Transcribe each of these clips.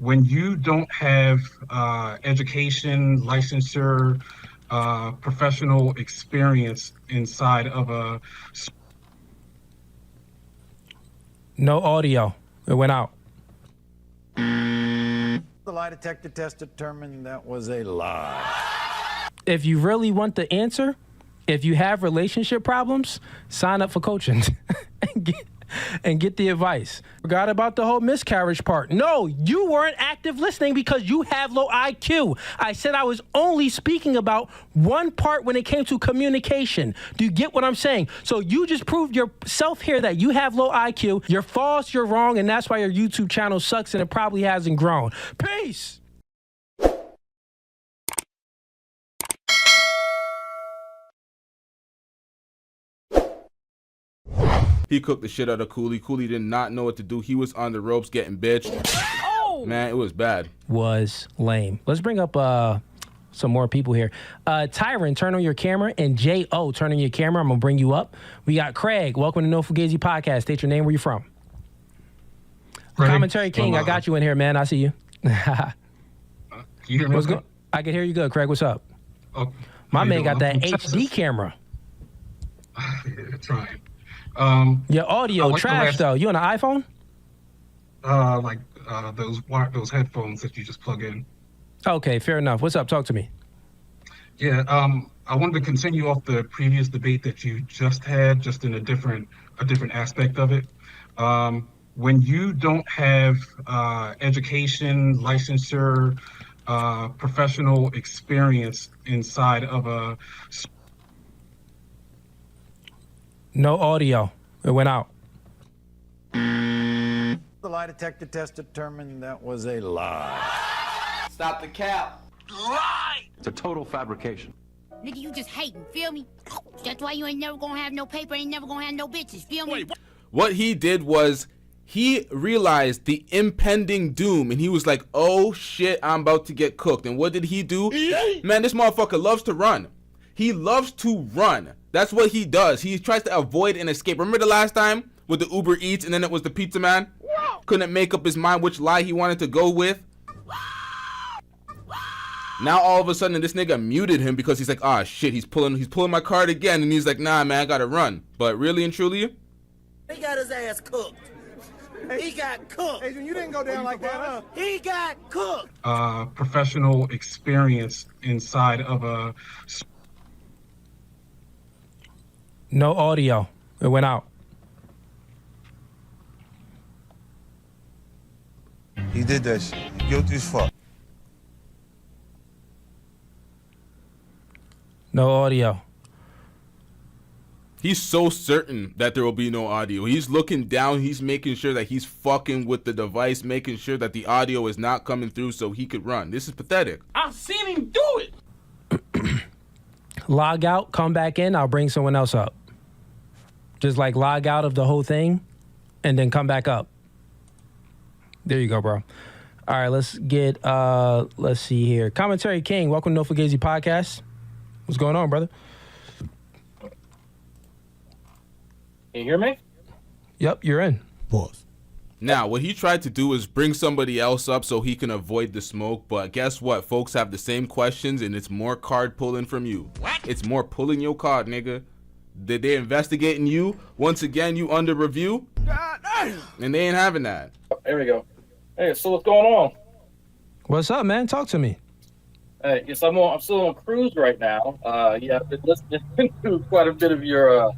when you don't have education, licensure, professional experience inside of a No audio. It went out. The lie detector test determined that was a lie. If you really want the answer, if you have relationship problems, sign up for coaching and get the advice. Forgot about the whole miscarriage part. No, you weren't active listening because you have low IQ. I said I was only speaking about one part when it came to communication. Do you get what I'm saying? So you just proved yourself here that you have low IQ. You're false, you're wrong, and that's why your YouTube channel sucks and it probably hasn't grown. Peace. He cooked the shit out of Cooley. Cooley did not know what to do. He was on the ropes getting bitched. Oh! Man, it was bad. Was lame. Let's bring up some more people here. Tyron, turn on your camera. And J.O., turn on your camera. I'm going to bring you up. We got Craig. Welcome to No Fugazee Podcast. State your name. Where you from? Craig, Commentary King, I got you in here, man. I see you. you hear me? What's good? I can hear you good. Craig, what's up? Oh, My man doing? got that I'm from HD Texas. camera. Yeah, trying. Your audio like the trash, last- though. You on an iPhone? Those headphones that you just plug in. Okay, fair enough. What's up? Talk to me. Yeah, I wanted to continue off the previous debate that you just had, just in a different aspect of it. When you don't have education, licensure, professional experience inside of a No audio. It went out. The lie detector test determined that was a lie. Stop the cap. It's a total fabrication. Nigga, you just hating, feel me? That's why you ain't never gonna have no paper, ain't never gonna have no bitches, feel me? What he did was he realized the impending doom and he was like, oh shit, I'm about to get cooked. And what did he do? Man, this motherfucker loves to run. He loves to run. That's what he does. He tries to avoid and escape. Remember the last time with the Uber Eats and then it was the pizza man? Couldn't make up his mind which lie he wanted to go with. Now all of a sudden this nigga muted him because he's like, ah shit, he's pulling my card again, and he's like, nah man, I gotta run. But really and truly, he got his ass cooked. He got cooked. Adrian, you didn't go down like that, huh? He got cooked. professional experience inside of a No audio. It went out. He did that shit. He guilty as fuck. No audio. he's so certain that there will be no audio. He's looking down, he's making sure that he's fucking with the device, making sure that the audio is not coming through so he could run. This is pathetic. I've seen him do it. Log out, come back in, I'll bring someone else up. Just like log out of the whole thing and then come back up. There you go, bro. All right, let's get, let's see here. Commentary King, welcome to No Fugazee Podcast. What's going on, brother? Can you hear me? Yep, you're in. Pause. Now, what he tried to do is bring somebody else up so he can avoid the smoke, but guess what? Folks have the same questions, and it's more card pulling from you. What? It's more pulling your card, nigga. Did they investigating you? Once again, you under review? And they ain't having that. There we go. Hey, so what's going on? What's up, man? Talk to me. Hey, yes, I'm still on cruise right now. Yeah, I've been listening to quite a bit of your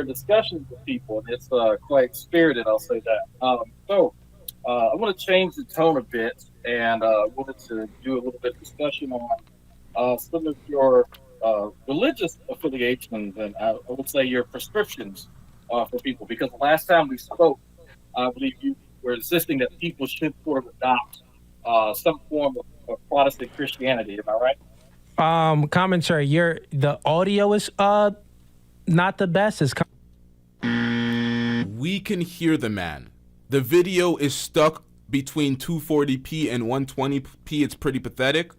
discussions with people, and it's quite spirited, I'll say that. So I want to change the tone a bit, and wanted to do a little bit of discussion on some of your religious affiliations, and I would say your prescriptions for people, because the last time we spoke, I believe you were insisting that people should sort of adopt some form of Protestant Christianity. Am I right? Commentary, the audio is not the best. We can hear the man. The video is stuck between 240p and 120p. It's pretty pathetic.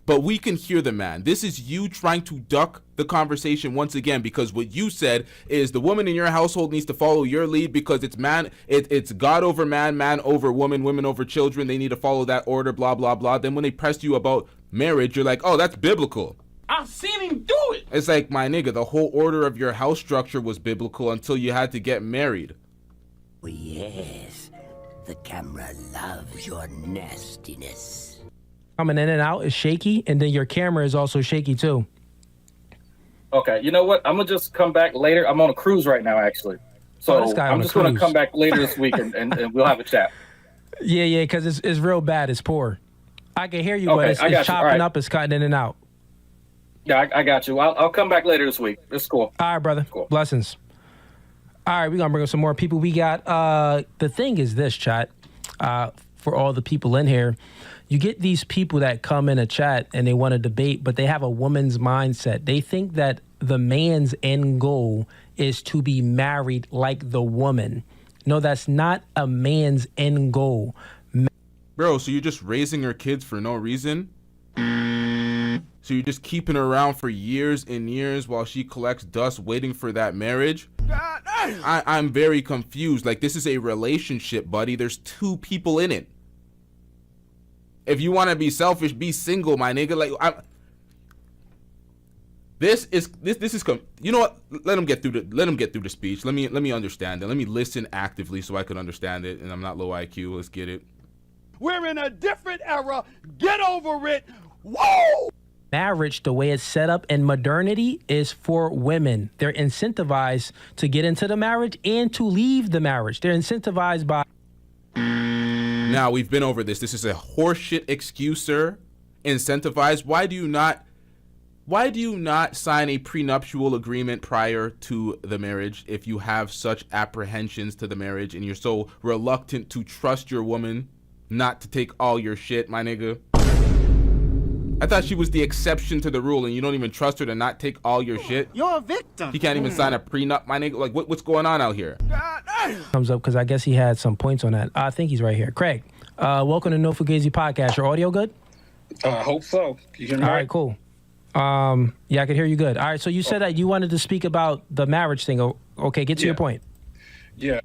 but we can hear the man. This is you trying to duck the conversation once again, because what you said is the woman in your household needs to follow your lead because it's God over man, man over woman, women over children. They need to follow that order, blah, blah, blah. Then when they pressed you about marriage, you're like, oh, that's biblical. I've seen him do it. It's like, my nigga, the whole order of your house structure was biblical until you had to get married. Oh, yes. The camera loves your nastiness. Coming in and out is shaky, and then your camera is also shaky too. Okay, you know what? I'm gonna just come back later. I'm on a cruise right now, actually. So I'm just gonna come back later this week, and we'll have a chat. Yeah, because it's real bad. It's poor. I can hear you, but it's chopping up. It's cutting in and out. Yeah, I got you. I'll come back later this week. It's cool. All right, brother. Cool. Blessings. All right, we're going to bring up some more people. We got, the thing is this, chat, for all the people in here. You get these people that come in a chat and they want to debate, but they have a woman's mindset. They think that the man's end goal is to be married like the woman. No, that's not a man's end goal. Bro, so you're just raising her kids for no reason? So you're just keeping her around for years and years while she collects dust waiting for that marriage? I'm very confused. Like, this is a relationship, buddy. There's two people in it. If you want to be selfish, be single, my nigga. Like, this is you know what? Let him get through the speech. Let me understand it. Let me listen actively so I can understand it. And I'm not low IQ. Let's get it. We're in a different era. Get over it. Whoa! Marriage, the way it's set up in modernity, is for women. They're incentivized to get into the marriage and to leave the marriage. They're incentivized by... Now, we've been over this. This is a horseshit excuse, sir. Incentivized. Why do you not sign a prenuptial agreement prior to the marriage if you have such apprehensions to the marriage and you're so reluctant to trust your woman not to take all your shit, my nigga? I thought she was the exception to the rule, and you don't even trust her to not take all your shit. You're a victim. He can't even sign a prenup, my nigga. Like, what's going on out here? Comes up because I guess he had some points on that. I think he's right here. Craig, welcome to No Fugazee Podcast. Your audio good? I hope so. You hear me? All right, cool. Yeah, I can hear you good. All right, so you said that you wanted to speak about the marriage thing. Okay, get to your point. Yeah.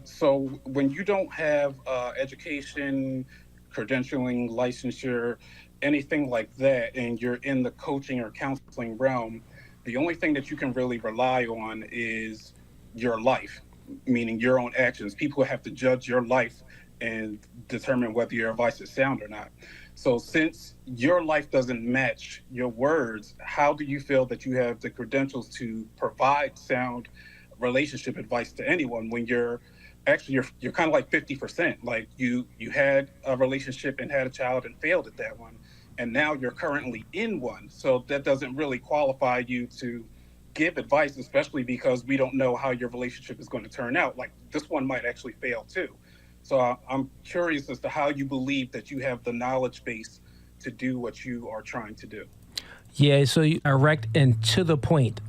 So when you don't have education, credentialing, licensure, anything like that, and you're in the coaching or counseling realm, the only thing that you can really rely on is your life, meaning your own actions. People have to judge your life and determine whether your advice is sound or not. So since your life doesn't match your words, how do you feel that you have the credentials to provide sound relationship advice to anyone when you're kind of like 50%? Like you had a relationship and had a child and failed at that one, and now you're currently in one. So that doesn't really qualify you to give advice, especially because we don't know how your relationship is going to turn out. Like, this one might actually fail too. So I'm curious as to how you believe that you have the knowledge base to do what you are trying to do. Yeah, so you direct and to the point.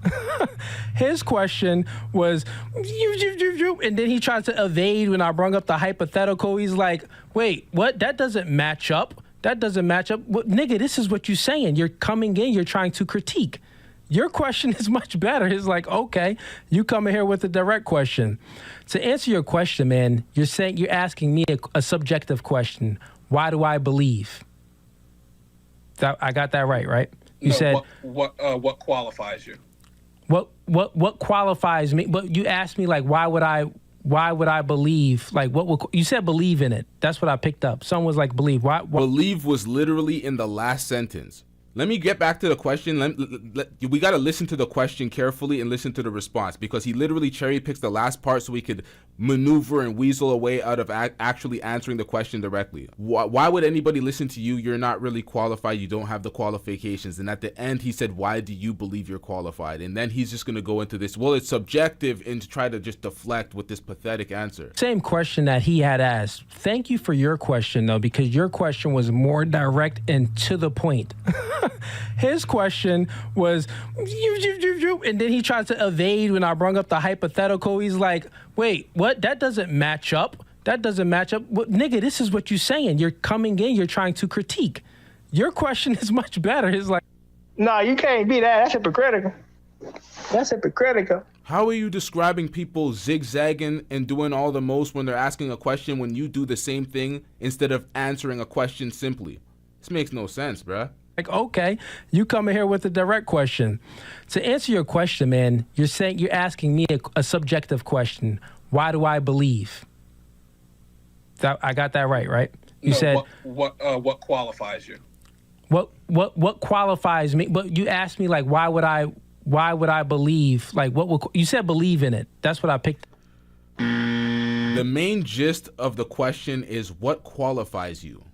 His question was, and then he tried to evade when I brought up the hypothetical. He's like, wait, what? That doesn't match up. That doesn't match up. Well, nigga, this is what you're saying. You're coming in, you're trying to critique. Your question is much better. It's like, okay, you come in here with a direct question. To answer your question, man, you're asking me a subjective question. Why do I believe? I got that right? You said what qualifies you? What qualifies me? But you asked me, like, why would I believe? Like, you said believe in it. That's what I picked up. Someone was like, believe. Why? Believe was literally in the last sentence. Let me get back to the question. We got to listen to the question carefully and listen to the response, because he literally cherry picks the last part so we could maneuver and weasel a way out of actually answering the question directly. Why would anybody listen to you? You're not really qualified. You don't have the qualifications. And at the end, he said, why do you believe you're qualified? And then he's just going to go into this, well, it's subjective, and to try to just deflect with this pathetic answer. Same question that he had asked. Thank you for your question, though, because your question was more direct and to the point. His question was, and then he tried to evade when I brought up the hypothetical. He's like, wait, what? That doesn't match up. That doesn't match up. Well, nigga, this is what you're saying. You're coming in, you're trying to critique. Your question is much better. It's like, no, you can't be that. That's hypocritical. That's hypocritical. How are you describing people zigzagging and doing all the most when they're asking a question when you do the same thing instead of answering a question simply? This makes no sense, bruh. like, okay, you come in here with a direct question. To answer your question, man, you're asking me a subjective question. Why do I believe? I got that right? You said what qualifies you? What qualifies me? But you asked me like, why would I believe? Like, you said believe in it. That's what I picked. The main gist of the question is what qualifies you?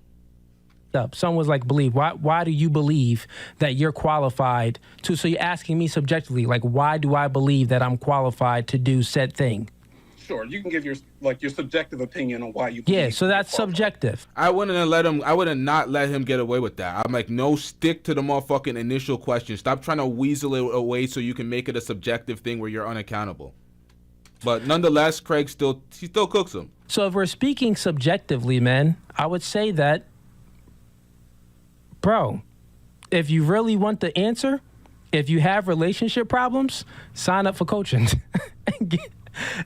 Someone was like, believe. Why do you believe that you're qualified to? So you're asking me subjectively, like, why do I believe that I'm qualified to do said thing? Sure, you can give your subjective opinion on why you. Yeah, so that's subjective. I wouldn't not let him get away with that. I'm like, no, stick to the motherfucking initial question. Stop trying to weasel it away so you can make it a subjective thing where you're unaccountable. But nonetheless, Craig still cooks them. So if we're speaking subjectively, man, I would say that, bro, if you really want the answer, if you have relationship problems, sign up for coaching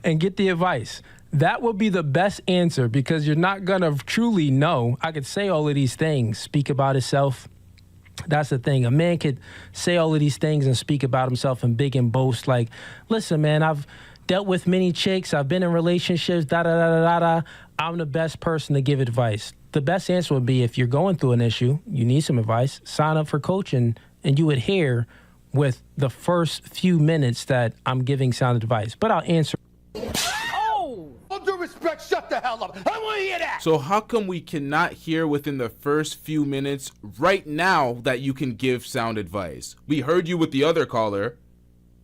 and get the advice. That will be the best answer because you're not going to truly know. I could say all of these things, speak about himself. That's the thing. A man could say all of these things and speak about himself and big and boast like, listen, man, I've dealt with many chicks. I've been in relationships, da-da-da-da-da-da. I'm the best person to give advice. The best answer would be if you're going through an issue, you need some advice, sign up for coaching and you adhere with the first few minutes that I'm giving sound advice. But I'll answer. Oh! All due respect, shut the hell up. I want to hear that. So how come we cannot hear within the first few minutes right now that you can give sound advice? We heard you with the other caller.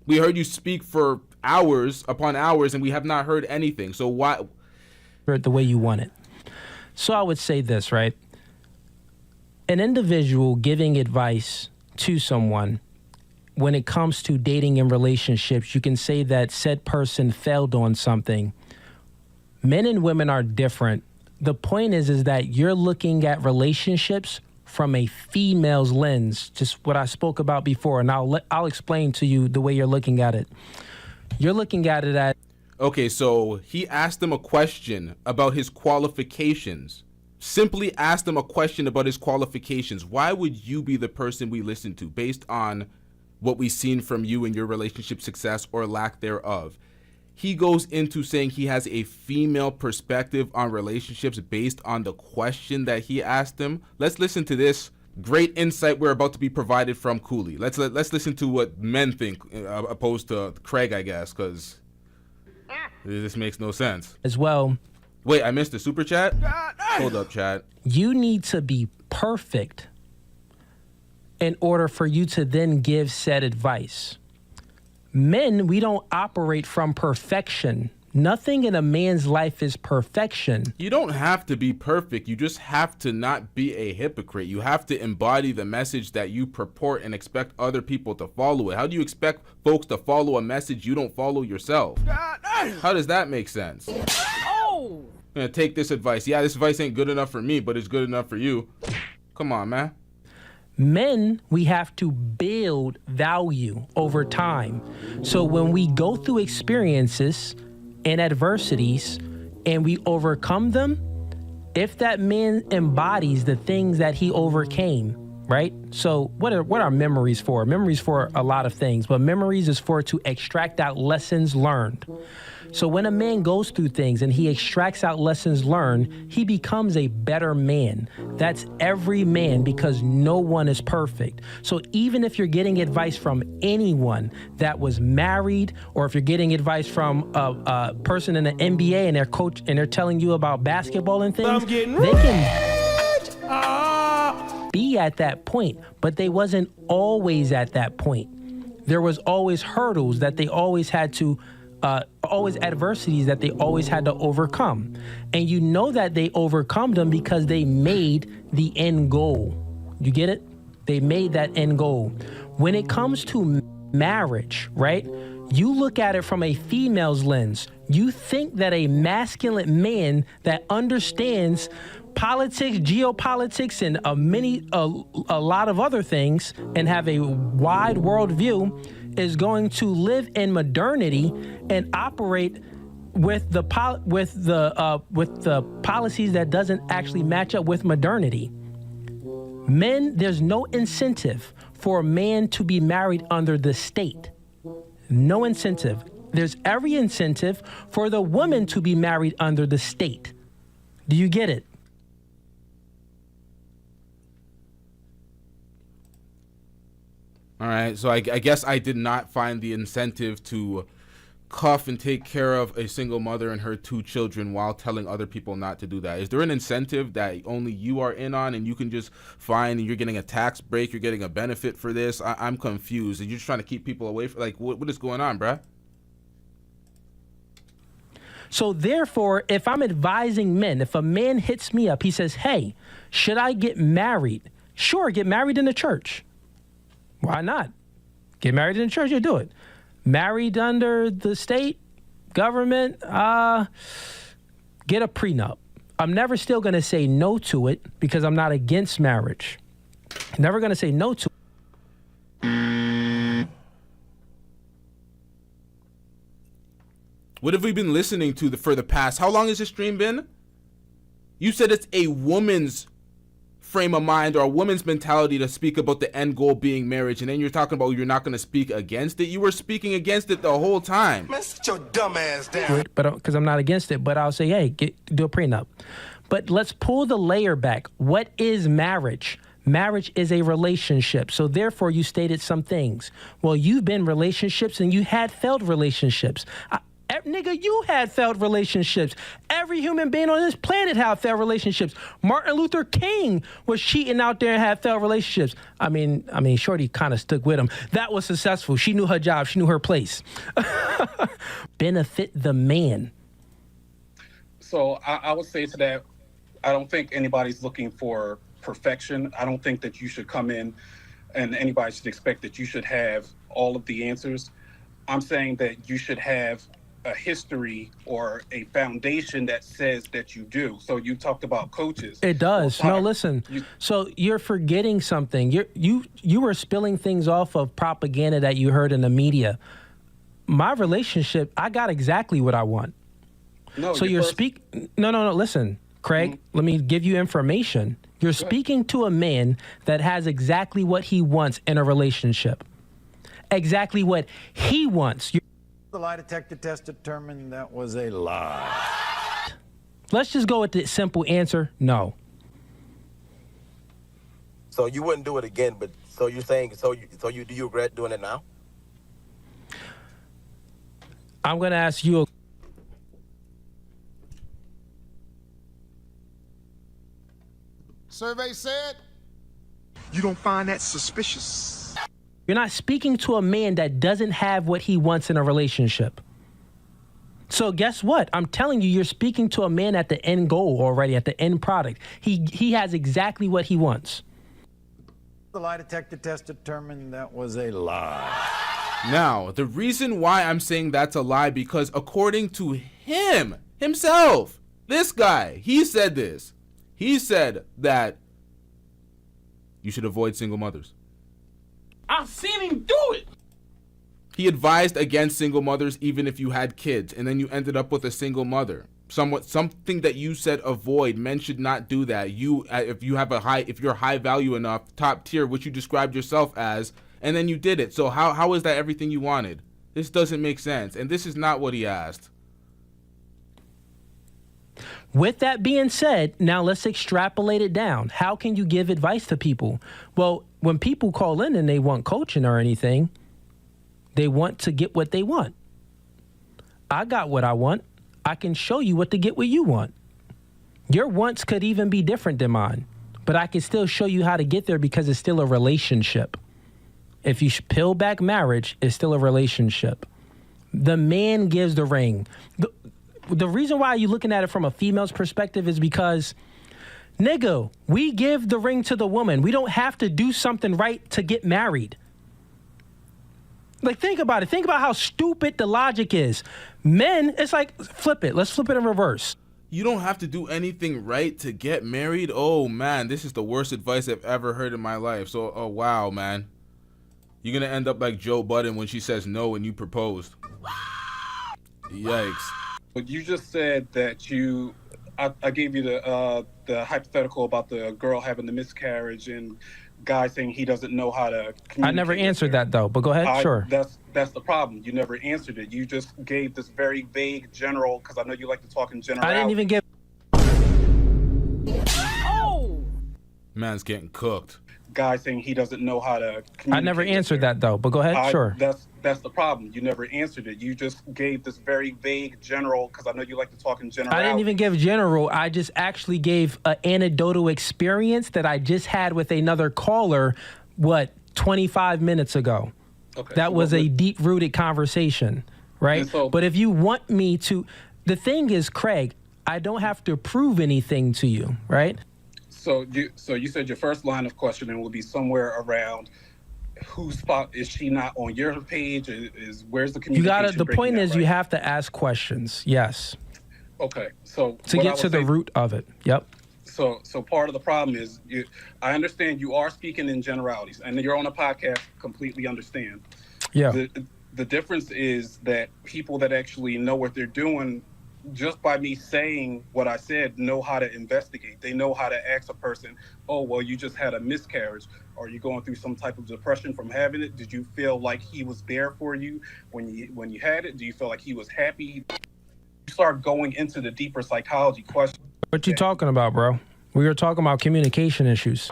We heard you speak for hours upon hours and we have not heard anything. So why? The way you want it. So I would say this, right? An individual giving advice to someone when it comes to dating and relationships, you can say that said person failed on something. Men and women are different. The point is that you're looking at relationships from a female's lens, just what I spoke about before, and I'll explain to you the way you're looking at it. You're looking at it as... Okay, so he asked him a question about his qualifications. Simply asked him a question about his qualifications. Why would you be the person we listen to based on what we've seen from you and your relationship success or lack thereof? He goes into saying he has a female perspective on relationships based on the question that he asked him. Let's listen to this great insight we're about to be provided from Cooley. Let's listen to what men think opposed to Craig, I guess, because this makes no sense. As well. Wait, I missed the super chat? Hold up, chat. You need to be perfect in order for you to then give said advice. Men, we don't operate from perfection. Nothing in a man's life is perfection. You don't have to be perfect. You just have to not be a hypocrite. You have to embody the message that you purport and expect other people to follow it. How do you expect folks to follow a message you don't follow yourself? How does that make sense? Oh! I'm gonna take this advice. Yeah, this advice ain't good enough for me, but it's good enough for you. Come on, man. Men, we have to build value over time. So when we go through experiences and adversities and we overcome them, if that man embodies the things that he overcame, right? So what are memories for? Memories for a lot of things, but memories is for to extract out lessons learned. So when a man goes through things and he extracts out lessons learned, he becomes a better man. That's every man because no one is perfect. So even if you're getting advice from anyone that was married, or if you're getting advice from a person in the NBA and their coach and they're telling you about basketball and things, they can be at that point, but they wasn't always at that point. There was always hurdles that they always had to always adversities that they always had to overcome. And you know that they overcome them because they made the end goal. You get it? They made that end goal. When it comes to marriage, right? You look at it from a female's lens. You think that a masculine man that understands politics, geopolitics, and a lot of other things, and have a wide world view, is going to live in modernity and operate with the policies that doesn't actually match up with modernity. Men, there's no incentive for a man to be married under the state. No incentive. There's every incentive for the woman to be married under the state. Do you get it? All right, so I guess I did not find the incentive to cuff and take care of a single mother and her 2 children while telling other people not to do that. Is there an incentive that only you are in on and you can just find, and you're getting a tax break, you're getting a benefit for this? I'm confused. And you're just trying to keep people away from, like, what is going on, bruh? So therefore, if I'm advising men, if a man hits me up, he says, hey, should I get married? Sure, get married in the church. Why not? Get married in the church, you do it. Married under the state, government, get a prenup. I'm never still going to say no to it because I'm not against marriage. Never going to say no to it. What have we been listening to for the past? How long has this stream been? You said it's a woman's frame of mind or a woman's mentality to speak about the end goal being marriage, and then you're talking about you're not going to speak against it. You were speaking against it the whole time. Man, sit your dumb ass down. But because I'm not against it, but I'll say, hey, do a prenup. But let's pull the layer back. What is marriage? Marriage is a relationship. So therefore, you stated some things. Well, you've been in relationships and you had failed relationships. Nigga, you had failed relationships. Every human being on this planet had failed relationships. Martin Luther King was cheating out there and had failed relationships. I mean, Shorty kind of stuck with him. That was successful. She knew her job. She knew her place. Benefit the man. So I would say to that, I don't think anybody's looking for perfection. I don't think that you should come in and anybody should expect that you should have all of the answers. I'm saying that you should have a history or a foundation that says that you do. So you talked about coaches. It does. No, listen. So you're forgetting something. You were spilling things off of propaganda that you heard in the media. My relationship, I got exactly what I want. No. So No. Listen, Craig. Let me give you information. You're speaking to a man that has exactly what he wants in a relationship. Exactly what he wants. The lie detector test determined that was a lie. Let's just go with the simple answer, no. So you wouldn't do it again, but so you're saying, do you regret doing it now? I'm going to ask you Survey said, you don't find that suspicious. You're not speaking to a man that doesn't have what he wants in a relationship. So guess what? I'm telling you, you're speaking to a man at the end goal already, at the end product. He has exactly what he wants. The lie detector test determined that was a lie. Now, the reason why I'm saying that's a lie, because according to himself, this guy, he said this. He said that you should avoid single mothers. I've seen him do it. He advised against single mothers even if you had kids, and then you ended up with a single mother. Something that you said avoid. Men should not do that. If you're high value enough, top tier, which you described yourself as, and then you did it. So how is that everything you wanted? This doesn't make sense, and this is not what he asked. With that being said, now let's extrapolate it down. How can you give advice to people? Well, when people call in and they want coaching or anything, they want to get what they want. I got what I want. I can show you what to get what you want. Your wants could even be different than mine, but I can still show you how to get there because it's still a relationship. If you peel back marriage, it's still a relationship. The man gives the ring. The reason why you're looking at it from a female's perspective is because, nigga, we give the ring to the woman. We don't have to do something right to get married. Like, think about it. Think about how stupid the logic is. Men, it's like, flip it. Let's flip it in reverse. You don't have to do anything right to get married. Oh man, this is the worst advice I've ever heard in my life. So, oh wow, man. You're gonna end up like Joe Budden when she says no and you proposed. Yikes. But you just said that I gave you the hypothetical about the girl having the miscarriage and guy saying he doesn't know how to communicate. I never answered that though, but go ahead. Sure. That's the problem. You never answered it. You just gave this very vague general, because I know you like to talk in general. I didn't even give. Oh! Man's getting cooked. Guy saying he doesn't know how to communicate. I never answered that though, but go ahead. Sure. That's the problem. You never answered it. You just gave this very vague general, because I know you like to talk in general. I didn't even give general. I just actually gave an anecdotal experience that I just had with another caller, 25 minutes ago. Okay. That was a deep-rooted conversation, right? But if you want me to, the thing is, Craig, I don't have to prove anything to you, right? So you said your first line of questioning will be somewhere around whose spot is she not on your page? Where's the communication? The point is, you have to ask questions. Yes. Okay. So to get to the root of it. Yep. So part of the problem is, I understand you are speaking in generalities, and you're on a podcast. Completely understand. Yeah. The difference is that people that actually know what they're doing, just by me saying what I said, know how to investigate. They know how to ask a person, oh, well, you just had a miscarriage. Are you going through some type of depression from having it? Did you feel like he was there for you when you had it? Do you feel like he was happy? You start going into the deeper psychology questions. What you talking about, bro? We were talking about communication issues.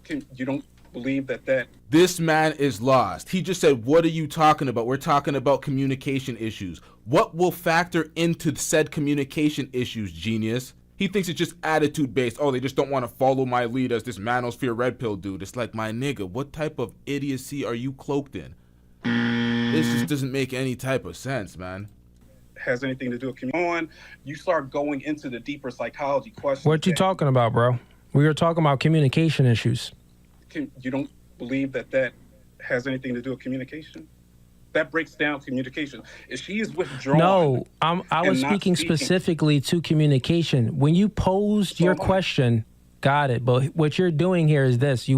You don't believe that This man is lost. He just said, what are you talking about? We're talking about communication issues. What will factor into said communication issues, genius? He thinks it's just attitude based. Oh, they just don't want to follow my lead as this manosphere red pill dude. It's like, my nigga, what type of idiocy are you cloaked in? This just doesn't make any type of sense, man. Has anything to do with communication? You start going into the deeper psychology questions. What you talking about, bro? We were talking about communication issues. You don't believe that has anything to do with communication? That breaks down communication. If she is withdrawn. No, I was speaking specifically to communication. When you posed your question, got it. But what you're doing here is this.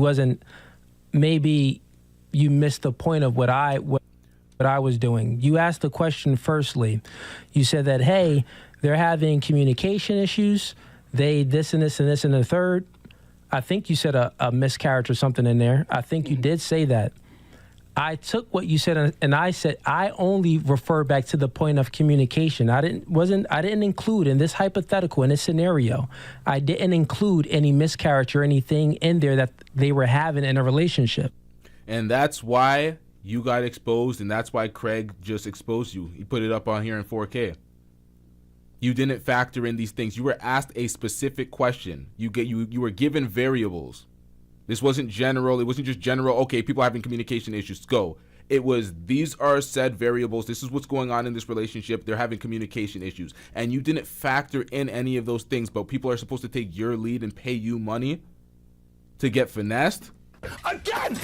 Maybe you missed the point of what I was doing. You asked the question firstly. You said that, hey, they're having communication issues. They this and this and this and the third. I think you said a miscarriage or something in there. I think you did say that. I took what you said and I said I only refer back to the point of communication. I didn't include in this hypothetical, in this scenario, I didn't include any miscarriage or anything in there that they were having in a relationship. And that's why you got exposed, and that's why Craig just exposed you. He put it up on here in 4K. You didn't factor in these things. You were asked a specific question. You were given variables. This wasn't general. It wasn't just general, okay, people having communication issues, go. It was, these are said variables. This is what's going on in this relationship. They're having communication issues. And you didn't factor in any of those things, but people are supposed to take your lead and pay you money to get finessed? Again!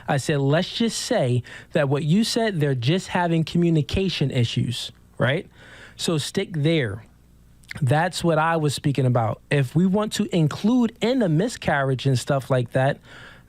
I said, let's just say that what you said, they're just having communication issues, right? So stick there. That's what I was speaking about. If we want to include in a miscarriage and stuff like that,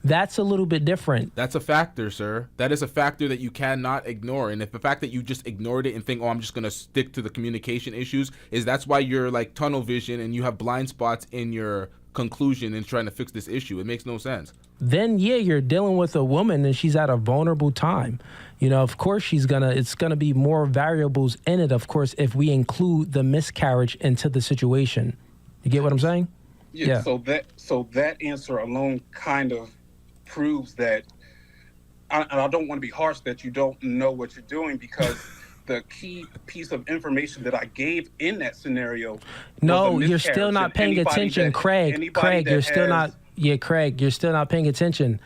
that's a little bit different. That's a factor, sir. That is a factor that you cannot ignore. And if the fact that you just ignored it and think, oh, I'm just going to stick to the communication issues, that's why you're like tunnel vision and you have blind spots in your conclusion in trying to fix this issue. It makes no sense. Then, yeah, you're dealing with a woman and she's at a vulnerable time. You know, of course, it's going to be more variables in it, of course, if we include the miscarriage into the situation. You get what I'm saying? Yeah. So that answer alone kind of proves that, and I don't want to be harsh, that you don't know what you're doing, because the key piece of information that I gave in that scenario. No, you're still not paying attention, Craig. Craig, you're still not. Yeah, Craig, you're still not paying attention.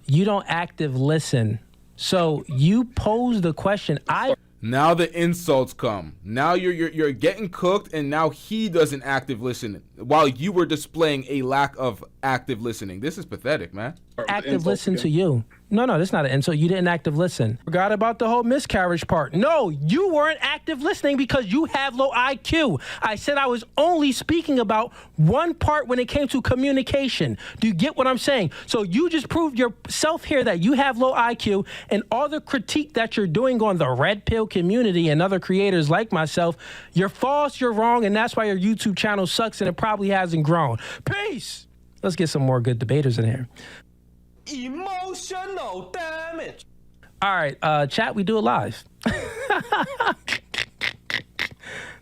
You don't active listen. So you pose the question. Now the insults come. Now you're getting cooked, and now he doesn't active listen while you were displaying a lack of active listening. This is pathetic, man. Active listen to you. No, that's not an insult. You didn't active listen. Forgot about the whole miscarriage part. No, you weren't active listening because you have low IQ. I said I was only speaking about one part when it came to communication. Do you get what I'm saying? So you just proved yourself here that you have low IQ, and all the critique that you're doing on the red pill community and other creators like myself, you're false, you're wrong, and that's why your YouTube channel sucks and it probably hasn't grown. Peace. Let's get some more good debaters in here. Emotional damage. All right, chat, we do it live.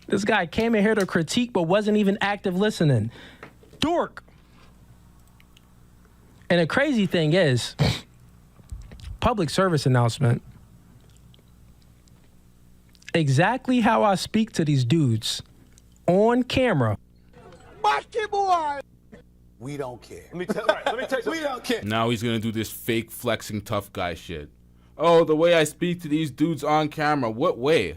This guy came in here to critique but wasn't even active listening. Dork. And the crazy thing is, public service announcement, exactly how I speak to these dudes on camera. Boy. We don't care. Let me tell you. We don't care. Now he's gonna do this fake flexing tough guy shit. Oh, the way I speak to these dudes on camera. What way?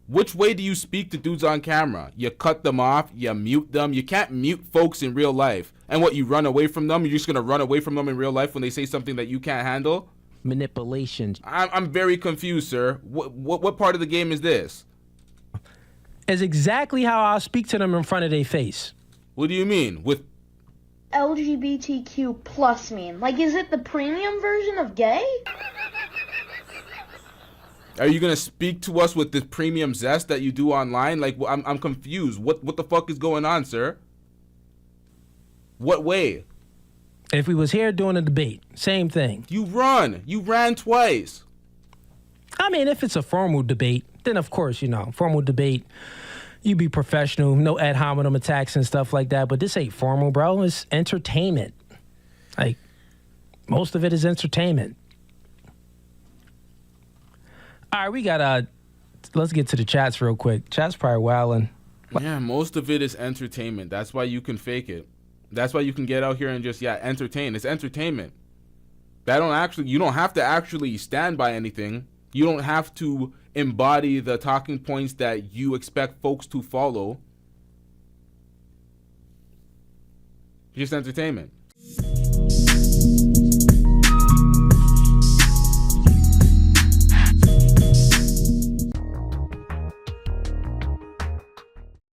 Which way do you speak to dudes on camera? You cut them off, you mute them. You can't mute folks in real life. And what, you run away from them? You're just gonna run away from them in real life when they say something that you can't handle? Manipulation. I'm very confused, sir. What part of the game is this? Is exactly how I speak to them in front of their face. What do you mean? With LGBTQ plus mean? Like, is it the premium version of gay? Are you gonna speak to us with this premium zest that you do online? Like, I'm confused. What the fuck is going on, sir? What way? If we was here doing a debate, same thing. You ran twice. I mean, if it's a formal debate, then of course, formal debate, you be professional, no ad hominem attacks and stuff like that. But this ain't formal, bro. It's entertainment. Like, most of it is entertainment. All right, we got, let's get to the chats real quick. Chat's probably wilding. Yeah, most of it is entertainment. That's why you can fake it. That's why you can get out here and just, entertain. It's entertainment. You don't have to actually stand by anything. You don't have to embody the talking points that you expect folks to follow. Just entertainment.